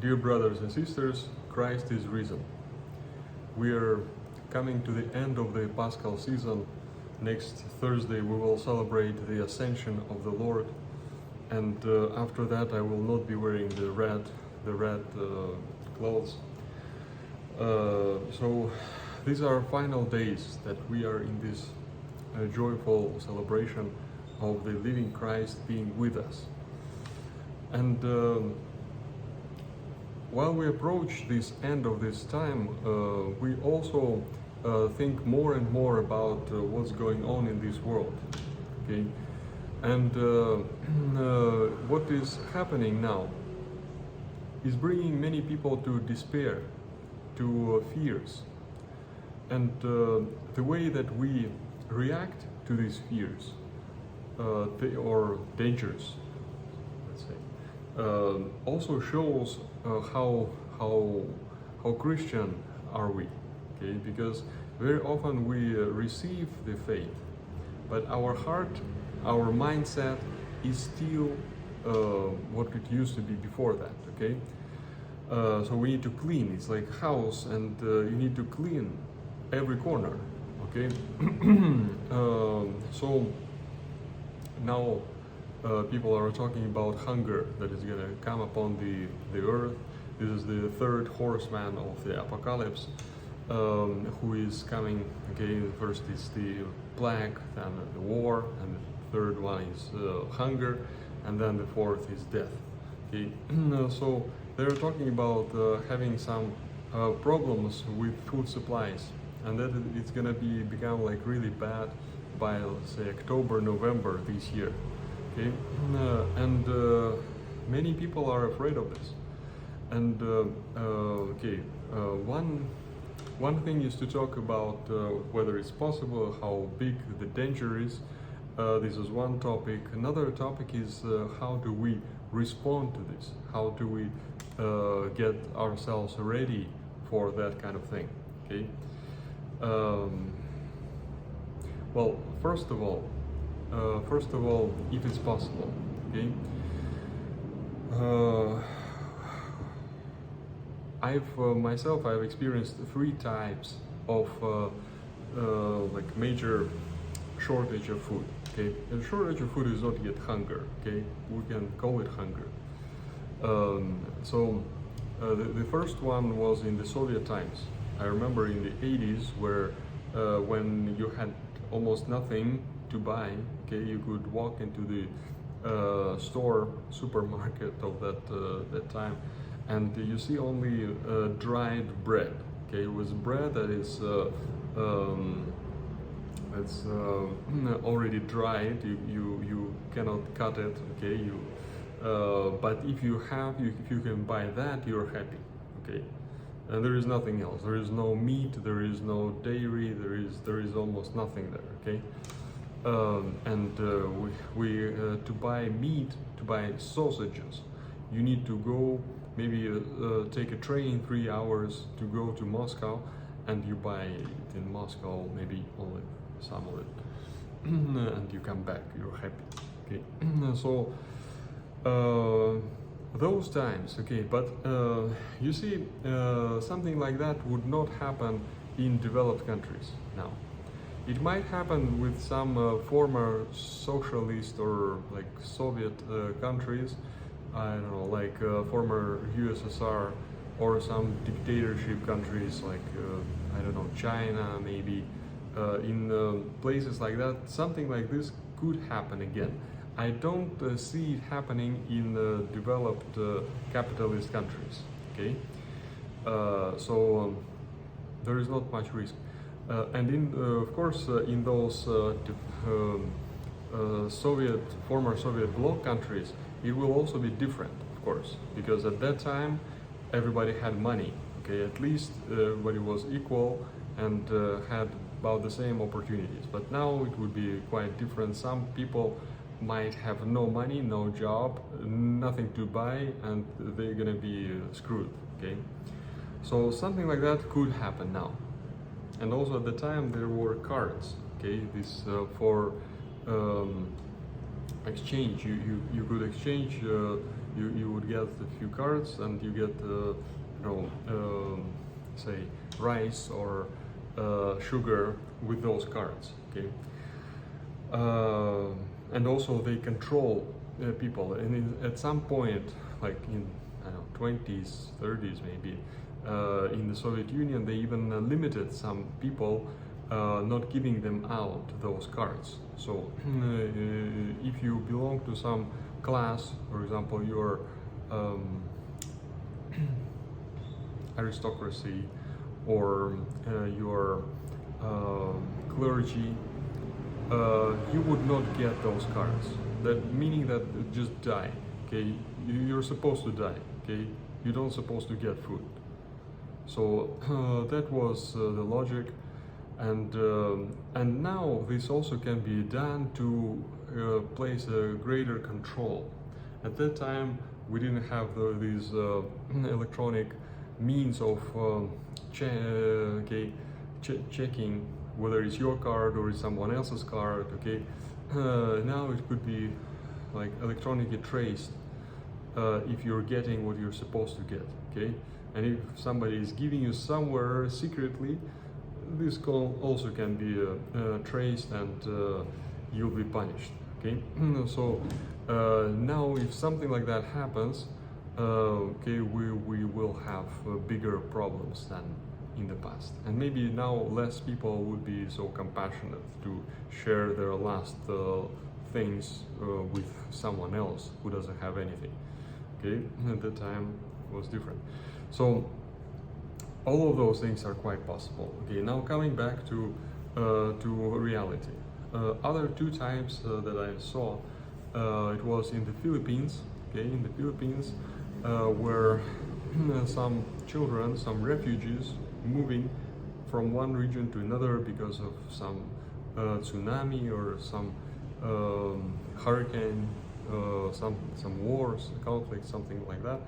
Dear brothers and sisters, Christ is risen. We are coming to the end of the Paschal season. Next Thursday we will celebrate the Ascension of the Lord, and after that I will not be wearing the red clothes. So these are final days that we are in this joyful celebration of the living Christ being with us. And while we approach this end of this time, we also think more and more about what's going on in this world. Okay, and what is happening now is bringing many people to despair, to fears, and the way that we react to these fears or dangers, let's say, also shows how Christian are we, okay? Because very often we receive the faith, but our heart, our mindset is still what it used to be before that, okay? So we need to clean. It's like house, and you need to clean every corner, okay? So now people are talking about hunger that is going to come upon the earth. This is the third horseman of the apocalypse, who is coming. Okay, first is the plague, then the war, and the third one is hunger, and then the fourth is death. Okay, so they're talking about having some problems with food supplies, and that it's going to become like really bad by, let's say, October, November this year. Okay, and many people are afraid of this. And one thing is to talk about whether it's possible, how big the danger is. This is one topic. Another topic is how do we respond to this? How do we get ourselves ready for that kind of thing? Okay. Well, first of all, if it's possible, okay. I've experienced three types of like major shortage of food. Okay, and shortage of food is not yet hunger. Okay, we can call it hunger. The first one was in the Soviet times. I remember in the 80s where when you had almost nothing to buy, okay, you could walk into the supermarket of that time, and you see only dried bread. Okay, it was bread that is already dried. You cannot cut it. Okay, but if you can buy that, you're happy. Okay, and there is nothing else. There is no meat. There is no dairy. There is almost nothing there. Okay. To buy meat, to buy sausages, you need to go maybe take a train 3 hours to go to Moscow, and you buy it in Moscow, maybe only some of it, and you come back, you're happy. Okay, so those times, okay, but you see, something like that would not happen in developed countries now. It might happen with some former socialist or like Soviet countries, I don't know, like former USSR, or some dictatorship countries like, I don't know, China maybe. In places like that, something like this could happen again. I don't see it happening in developed capitalist countries, okay? There is not much risk. And of course, in those former Soviet bloc countries, it will also be different, of course, because at that time everybody had money. Okay, at least everybody was equal and had about the same opportunities. But now it would be quite different. Some people might have no money, no job, nothing to buy, and they're gonna be screwed. Okay, so something like that could happen now. And also at the time there were cards, okay, this for exchange. You could exchange You would get a few cards and you get say rice or sugar with those cards. Okay. And also they control people, and at some point, like in, I don't know, 20s, 30s maybe, in the Soviet Union, they even limited some people, not giving them out those cards. So if you belong to some class, for example, you're aristocracy, or your clergy, you would not get those cards. That meaning that just die. Okay, you're supposed to die. Okay, you don't supposed to get food. So that was the logic, and now this also can be done to place a greater control. At that time, we didn't have these electronic means of checking whether it's your card or it's someone else's card. Okay, now it could be like electronically traced if you're getting what you're supposed to get. Okay, and if somebody is giving you somewhere secretly, this call also can be traced, and you'll be punished. Okay, so now if something like that happens, okay, we will have bigger problems than in the past, and maybe now less people would be so compassionate to share their last things with someone else who doesn't have anything. Okay, at the time it was different. So all of those things are quite possible. Okay, now coming back to reality. Other two times that I saw, it was in the Philippines. Okay, in the Philippines, where some children, some refugees, moving from one region to another because of some tsunami or some hurricane, some wars, conflict, something like that.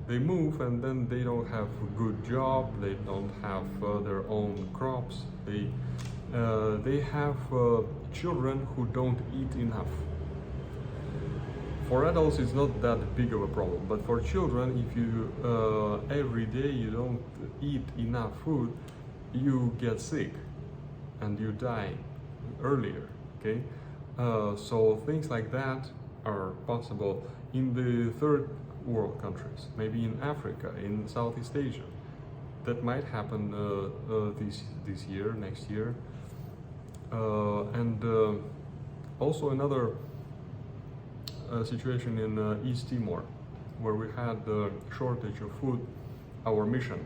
They move, and then they don't have a good job. They don't have their own crops. They have children who don't eat enough. For adults, it's not that big of a problem, but for children, if you every day you don't eat enough food, you get sick and you die earlier. Okay, so things like that are possible in the third world countries, maybe in Africa, in Southeast Asia. That might happen this year, next year, and also another situation in East Timor, where we had a shortage of food. Our mission,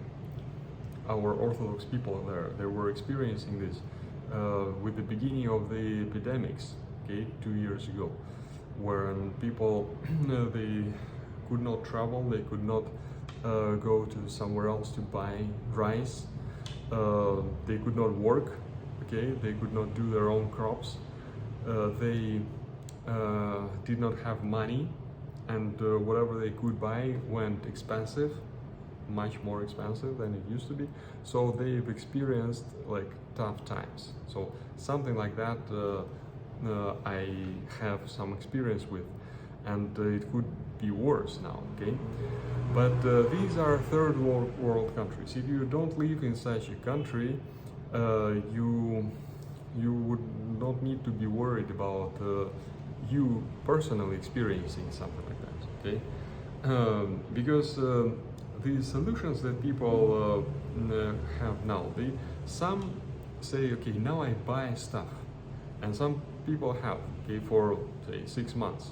our Orthodox people there, they were experiencing this with the beginning of the epidemics, okay, 2 years ago, when people they could not travel, they could not go to somewhere else to buy rice, they could not work, okay, they could not do their own crops, they did not have money, and whatever they could buy went expensive, much more expensive than it used to be. So they've experienced like tough times. So something like that I have some experience with, and it could be worse now. Okay, but these are third world countries. If you don't live in such a country, you would not need to be worried about you personally experiencing something like that. Okay, because the solutions that people have now, some say, okay, now I buy stuff, and some people have, okay, for say 6 months.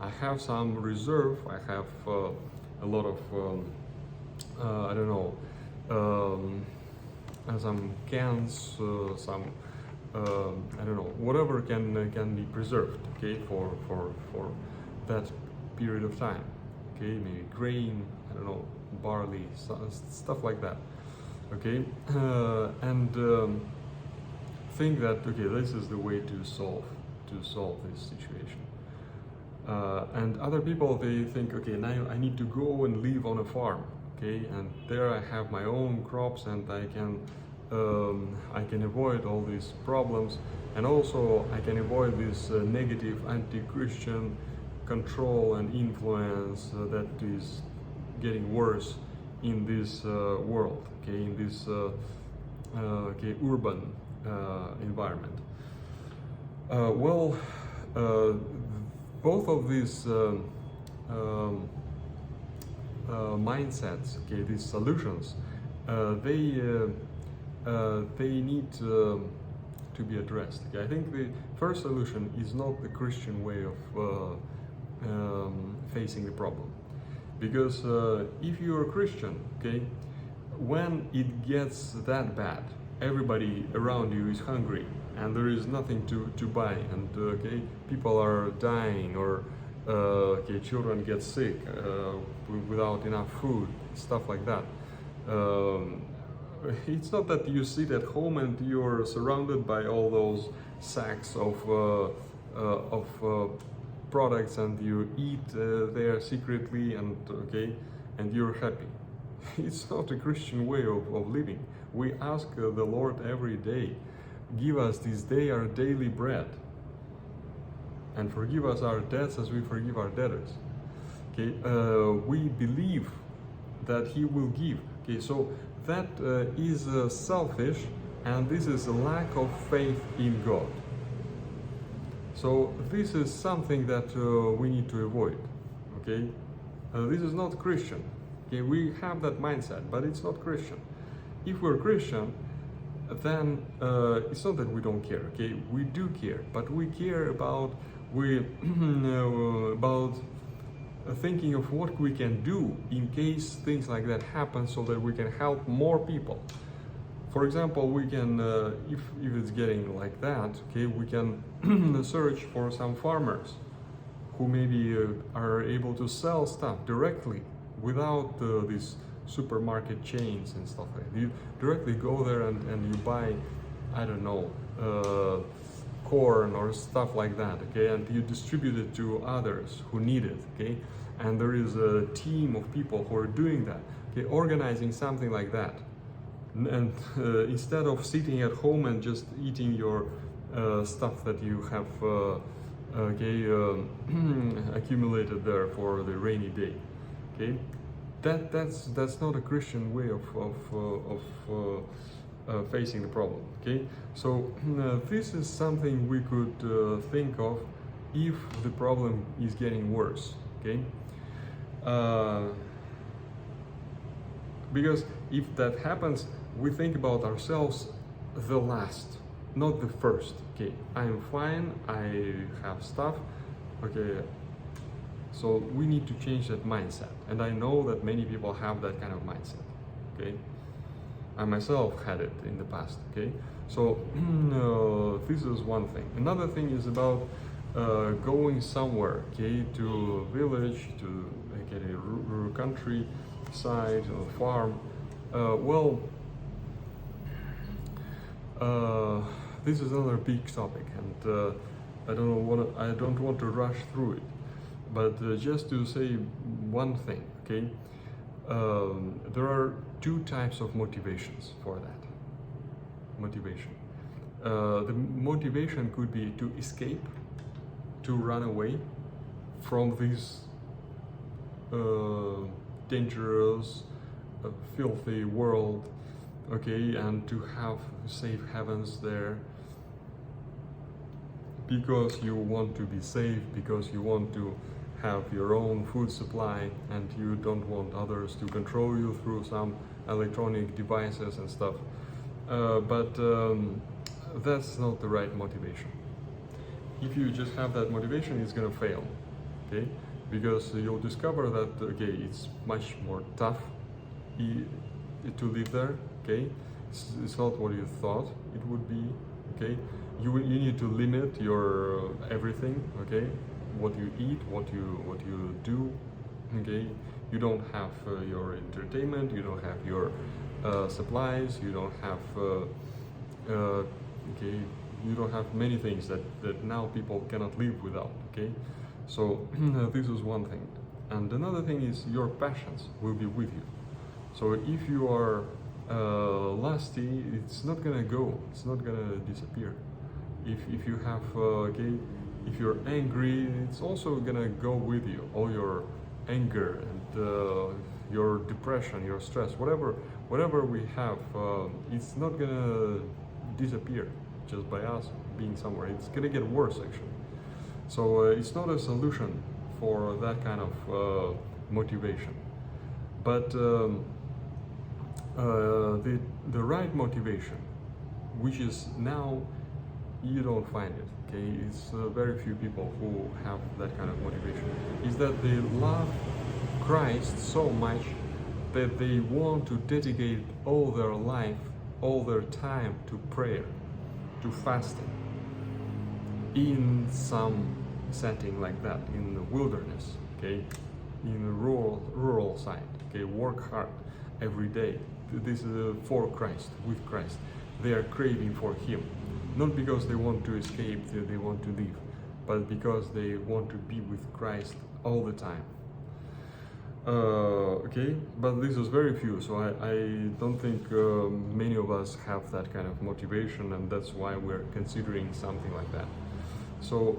I have some reserve. I have a lot of I don't know, some cans, some I don't know, whatever can be preserved, okay, for that period of time. Okay, maybe grain, I don't know, barley, stuff like that. Okay, and think that, okay, this is the way to solve this situation. And other people, they think, okay, now I need to go and live on a farm, okay, and there I have my own crops, and I can avoid all these problems, and also I can avoid this negative anti-Christian control and influence that is getting worse in this world, okay, in this urban environment. Well, both of these mindsets, okay, these solutions, they need to be addressed. Okay? I think the first solution is not the Christian way of facing the problem, because if you're a Christian, okay, when it gets that bad, everybody around you is hungry and there is nothing to buy, and okay, people are dying, or okay, children get sick without enough food, stuff like that. It's not that you sit at home and you're surrounded by all those sacks of products and you eat there secretly, and okay, and you're happy. It's not a Christian way of living. We ask the Lord every day, give us this day our daily bread, and forgive us our debts as we forgive our debtors. Okay, we believe that He will give. Okay, so that is selfish, and this is a lack of faith in God. So this is something that we need to avoid. Okay, this is not Christian. Okay, we have that mindset, but it's not Christian. If we're Christian, then it's not that we don't care. Okay, we do care, but we care about about thinking of what we can do in case things like that happen, so that we can help more people. For example, we can, if it's getting like that, okay, we can search for some farmers who maybe are able to sell stuff directly without these supermarket chains and stuff like that. You directly go there and you buy, I don't know, corn or stuff like that, okay, and you distribute it to others who need it, okay, and there is a team of people who are doing that, okay, organizing something like that. And instead of sitting at home and just eating your stuff that you have accumulated there for the rainy day, okay, that's not a Christian way of facing the problem. Okay, so this is something we could think of if the problem is getting worse. Okay, because if that happens, we think about ourselves the last, not the first. Okay, I'm fine, I have stuff, okay, so we need to change that mindset, and I know that many people have that kind of mindset. Okay, I myself had it in the past. Okay, so this is one thing. Another thing is about going somewhere, okay, to a village, to like a countryside, a farm. This is another big topic, and I don't want to rush through it. But just to say one thing, okay, there are two types of motivations for that. Motivation. The motivation could be to escape, to run away from this dangerous, filthy world, okay, and to have safe heavens there, because you want to be safe, because you want to have your own food supply, and you don't want others to control you through some electronic devices and stuff. But that's not the right motivation. If you just have that motivation, it's gonna fail, okay? Because you'll discover that, okay, it's much more tough to live there, okay? It's not what you thought it would be, okay? You need to limit your everything, okay? What you eat, what you do, okay? You don't have your entertainment, you don't have your supplies, you don't have okay, you don't have many things that now people cannot live without, okay? So this is one thing. And another thing is your passions will be with you. So if you are lusty, it's not gonna go, it's not gonna disappear. If you have If you're angry, it's also gonna go with you. All your anger and your depression, your stress, whatever we have, it's not gonna disappear just by us being somewhere. It's gonna get worse actually. So it's not a solution for that kind of motivation. But the right motivation, which is now you don't find it. Okay, it's very few people who have that kind of motivation. Is that they love Christ so much that they want to dedicate all their life, all their time to prayer, to fasting, in some setting like that, in the wilderness, okay, in a rural side, okay, work hard every day. This is for Christ, with Christ. They are craving for Him, not because they want to escape, they want to leave, but because they want to be with Christ all the time. Okay, but this is very few, so I don't think many of us have that kind of motivation, and that's why we're considering something like that. So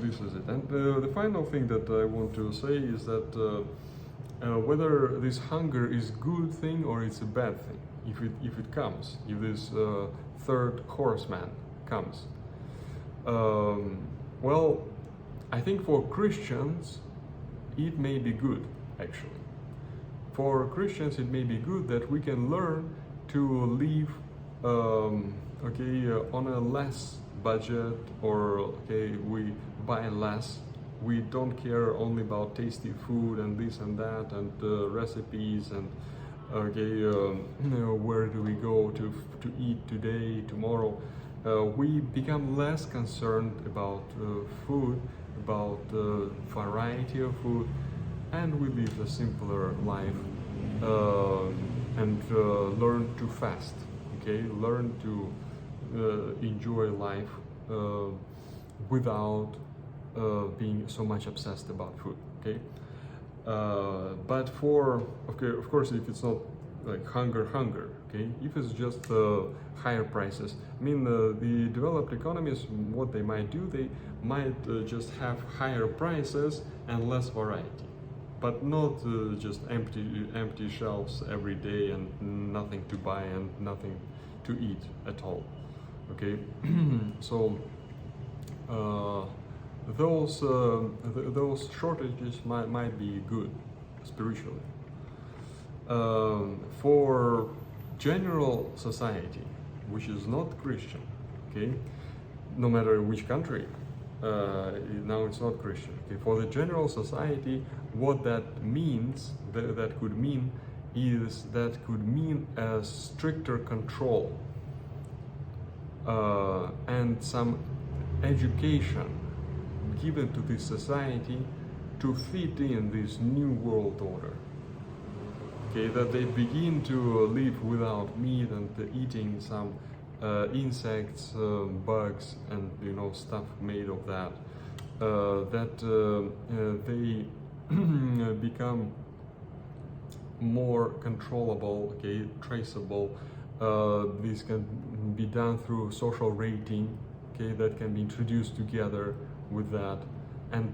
this is it. And the final thing that I want to say is that whether this hunger is good thing or it's a bad thing, if it comes, if this third horseman comes. Well, I think for Christians it may be good, actually. For Christians it may be good that we can learn to live on a less budget, or okay, we buy less. We don't care only about tasty food and this and that and recipes and where do we go to eat today, tomorrow. We become less concerned about food, about variety of food, and we live a simpler life and learn to fast. Okay, learn to enjoy life without being so much obsessed about food. Okay, but of course, if it's not like hunger, okay, if it's just higher prices, I mean, the developed economies, what they might do, they might just have higher prices and less variety, but not just empty shelves every day and nothing to buy and nothing to eat at all. Okay, so those shortages might be good spiritually. For general society, which is not Christian, okay, no matter which country, now it's not Christian. Okay, for the general society, what that means, that could mean, is that could mean a stricter control and some education given to this society to fit in this new world order. Okay, that they begin to live without meat and eating some insects, bugs, and stuff made of that. They become more controllable, okay, traceable. This can be done through social rating, okay, that can be introduced together with that, and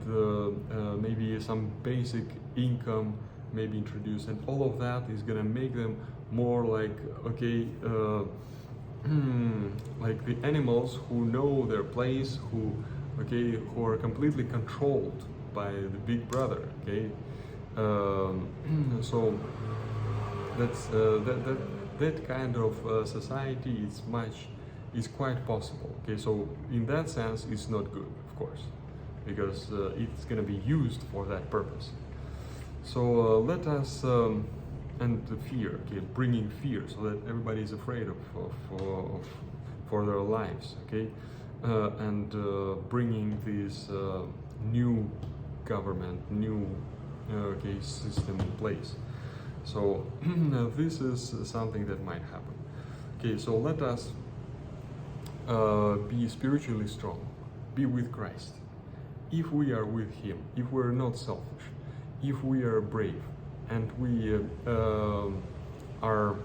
maybe some basic income may be introduced, and all of that is gonna make them more like, okay, like the animals who know their place, who are completely controlled by the big brother, okay. So that's that kind of society is quite possible. Okay, so in that sense, it's not good, of course, because it's going to be used for that purpose. So let us and the fear, okay, bringing fear, so that everybody is afraid of for their lives, okay, and bringing this new government, new system in place. So this is something that might happen. Okay, so let us be spiritually strong, be with Christ. If we are with Him, if we're not selfish, if we are brave, and we are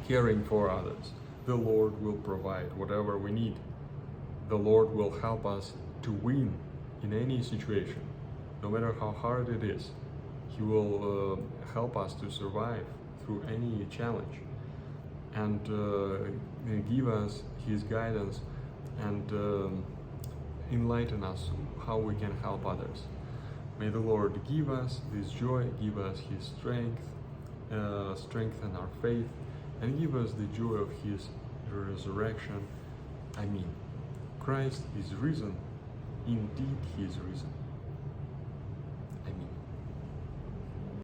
caring for others, the Lord will provide whatever we need. the Lord will help us to win in any situation, no matter how hard it is. He will help us to survive through any challenge, and give us His guidance, and enlighten us how we can help others. May the Lord give us this joy, give us His strength, strengthen our faith, and give us the joy of His resurrection. Amen. Christ is risen. Indeed, He is risen.